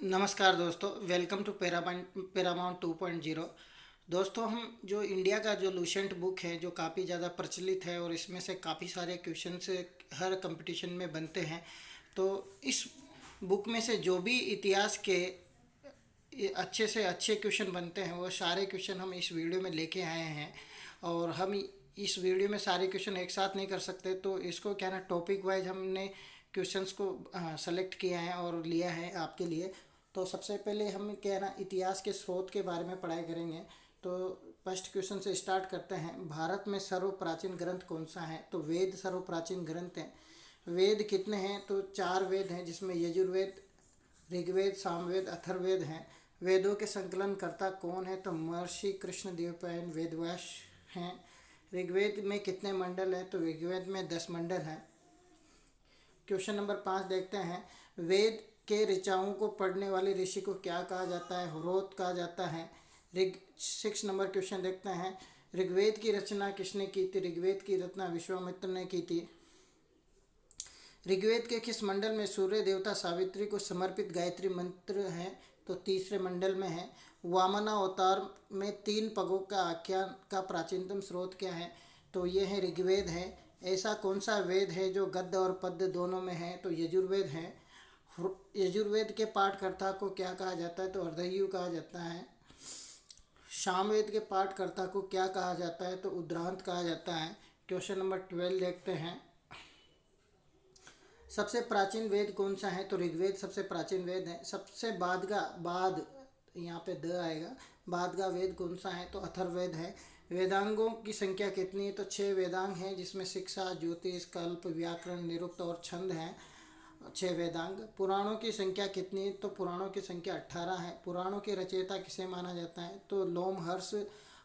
नमस्कार दोस्तों, welcome to Paramount 2.0। दोस्तों, हम जो इंडिया का जो लूसेंट बुक है जो काफ़ी ज़्यादा प्रचलित है और इसमें से काफ़ी सारे क्वेश्चंस हर कंपटीशन में बनते हैं। तो इस बुक में से जो भी इतिहास के ये अच्छे से अच्छे क्वेश्चन बनते हैं वो सारे क्वेश्चन हम इस वीडियो में लेके आए हैं। और हम इस वीडियो में सारे क्वेश्चन एक साथ नहीं कर सकते, तो इसको क्या ना टॉपिक वाइज हमने क्वेश्चंस को सेलेक्ट किया है और लिया है आपके लिए। तो सबसे पहले हम क्या ना इतिहास के स्रोत के बारे में पढ़ाई करेंगे। तो फर्स्ट क्वेश्चन से स्टार्ट करते हैं। भारत में सर्व प्राचीन ग्रंथ कौन सा है? तो वेद सर्व प्राचीन ग्रंथ हैं। वेद कितने हैं? तो चार वेद हैं, जिसमें यजुर्वेद, ऋग्वेद, सामवेद, अथर्ववेद हैं। वेदों के संकलन करता कौन है? तो महर्षि कृष्णदेवराय वेदव्यास हैं। ऋग्वेद में कितने मंडल हैं? तो ऋग्वेद में 10 मंडल हैं। क्वेश्चन नंबर 5 देखते हैं। वेद के ऋचाओं को पढ़ने वाले ऋषि को क्या कहा जाता है? होरोत कहा जाता है। ऋग 6 नंबर क्वेश्चन देखते हैं। ऋग्वेद की रचना किसने की थी? ऋग्वेद की रचना विश्वामित्र ने की थी। ऋग्वेद के किस मंडल में सूर्य देवता सावित्री को समर्पित गायत्री मंत्र है? तो तीसरे मंडल में है। वामना अवतार में 3 पगों का आख्यान का प्राचीनतम स्रोत क्या है? तो ये है ऋग्वेद है। ऐसा कौन सा वेद है जो गद्य और पद्य दोनों में है? तो यजुर्वेद है। यजुर्वेद के पाठकर्ता को क्या कहा जाता है? तो अर्धयु कहा जाता है। सामवेद के पाठकर्ता को क्या कहा जाता है? तो उद्रांत कहा जाता है। क्वेश्चन नंबर 12 देखते हैं। सबसे प्राचीन वेद कौन सा है? तो ऋग्वेद सबसे प्राचीन वेद है। सबसे बाद यहाँ पे द आएगा। बाद का वेद कौन सा है? तो अथर्ववेद है। वेदांगों की संख्या कितनी है? तो 6 वेदांग हैं, जिसमें शिक्षा, ज्योतिष, कल्प, व्याकरण, निरुक्त और छंद हैं। 6 वेदांग। पुराणों की संख्या कितनी है? तो पुराणों की संख्या 18 है। पुराणों के रचयिता किसे माना जाता है? तो लोमहर्ष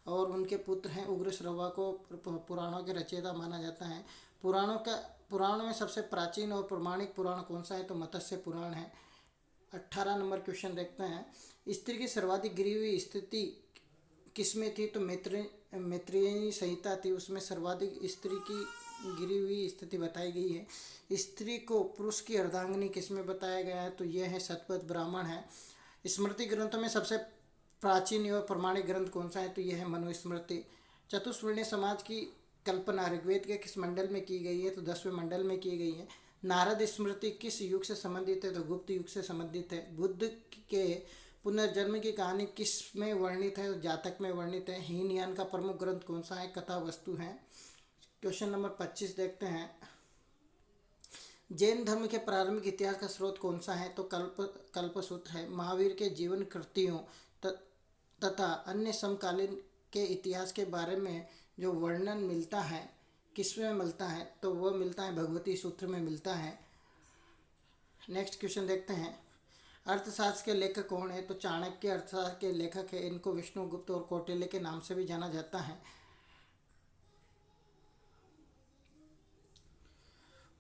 और उनके पुत्र हैं उग्र श्रवा को पुराणों के रचयिता माना जाता है। पुराण में सबसे प्राचीन और प्रमाणिक पुराण कौन सा है? तो मत्स्य पुराण है। 18 नंबर क्वेश्चन देखते हैं। स्त्री की सर्वाधिक गिरी हुई स्थिति किसमें थी? तो मैत्रेयी संहिता थी, उसमें सर्वाधिक स्त्री की गिरी हुई स्थिति बताई गई है। स्त्री को पुरुष की अर्धांगिनी किसमें बताया गया है? तो यह है शतपथ ब्राह्मण है। स्मृति ग्रंथों में सबसे प्राचीन एवं प्रमाणिक ग्रंथ कौन सा है? तो यह है मनुस्मृति। चतुष्वर्णीय समाज की कल्पना ऋग्वेद के किस मंडल में की गई है? तो 10वें मंडल में की गई है। नारद स्मृति किस युग से संबंधित है? तो गुप्त युग से संबंधित है। बुद्ध के पुनर्जन्म की कहानी किस में वर्णित है? तो जातक में वर्णित है। हीनयान का प्रमुख ग्रंथ कौन सा है? कथा वस्तु है। क्वेश्चन नंबर 25 देखते हैं। जैन धर्म के प्रारंभिक इतिहास का स्रोत कौन सा है? तो कल्पसूत्र है। महावीर के जीवन कृतियों तथा अन्य समकालीन के इतिहास के बारे में जो वर्णन मिलता है किसमें मिलता है? तो वह मिलता है भगवती सूत्र में मिलता है। नेक्स्ट क्वेश्चन देखते हैं। अर्थशास्त्र के लेखक कौन है? तो चाणक्य अर्थशास्त्र के लेखक है। इनको विष्णुगुप्त और कौटिल्य के नाम से भी जाना जाता है।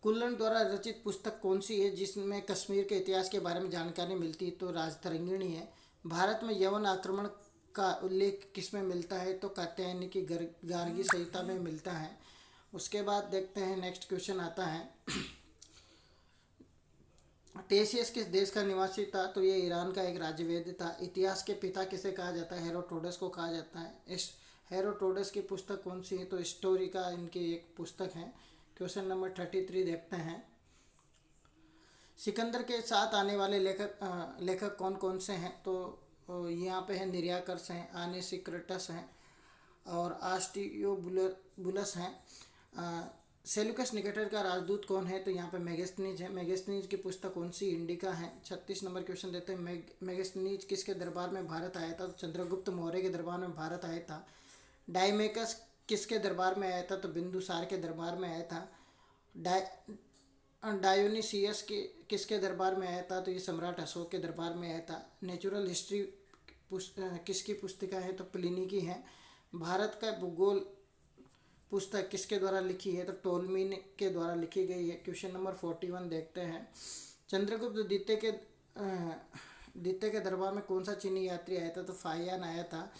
कुल्लन द्वारा रचित पुस्तक कौन सी है जिसमें कश्मीर के इतिहास के बारे में जानकारी मिलती है? तो राजतरंगिणी है। भारत में यवन आक्रमण का उल्लेख किसमें मिलता है? तो कात्यायनी की गार्गी संहिता में मिलता है। उसके बाद देखते हैं, नेक्स्ट क्वेश्चन आता है। टेसियस किस देश का निवासी था? तो ये ईरान का एक राज्यवेद था। इतिहास के पिता किसे कहा जाता है? हेरोडोटस को कहा जाता है। इस हेरोडोटस की पुस्तक कौन सी है? तो स्टोरी का इनकी एक पुस्तक है। क्वेश्चन नंबर 33 देखते हैं। सिकंदर के साथ आने वाले लेखक कौन कौन से हैं? तो यहाँ पे है निर्याकर्स हैं, आनेसिक्रेटस हैं और आस्टियोबुलस हैं। सेल्यूकस निकेटर का राजदूत कौन है? तो यहाँ पे मेगस्थनीज है। मेगस्थनीज की पुस्तक कौन सी? इंडिका है। 36 नंबर क्वेश्चन देते हैं। मेगस्थनीज किसके दरबार में भारत आया था? तो चंद्रगुप्त मौर्य के दरबार में भारत आया था। डायमेकस किसके दरबार में आया था? तो बिंदुसार के दरबार में आया था। डायोनिसियस के किसके दरबार में आया था? तो ये सम्राट अशोक के दरबार में आया था। नेचुरल हिस्ट्री किसकी पुस्तिका है? तो प्लिनी की है। भारत का भूगोल पुस्तक किसके द्वारा लिखी है? तो टोलमी के द्वारा लिखी गई है। क्वेश्चन नंबर 41 देखते हैं। चंद्रगुप्त द्वितीय के दरबार में कौन सा चीनी यात्री आया था? तो फाहियान आया था।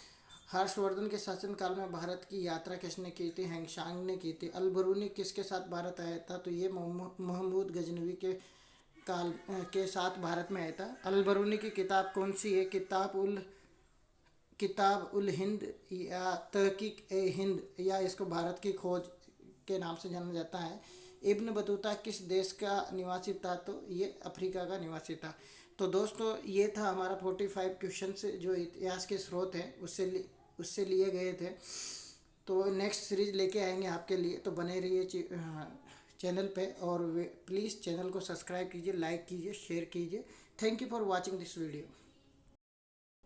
हर्षवर्धन के शासनकाल में भारत की यात्रा किसने की थी? हैंगशांग ने की थी। अल बरूनी किसके साथ भारत आया था? तो ये महमूद गजनवी के काल के साथ भारत में आया था। अल बरूनी की किताब कौन सी है? किताब उल हिंद या तहकीक ए हिंद, या इसको भारत की खोज के नाम से जाना जाता है। इब्न बतूता किस देश का निवासी था? तो ये अफ्रीका का निवासी था। तो दोस्तों ये था हमारा 45 क्वेश्चन से जो इतिहास के स्रोत हैं उससे लिए गए थे। तो नेक्स्ट सीरीज लेके आएंगे आपके लिए, तो बने रहिए चैनल पे, और प्लीज़ चैनल को सब्सक्राइब कीजिए, लाइक कीजिए, शेयर कीजिए। Thank you for watching this video.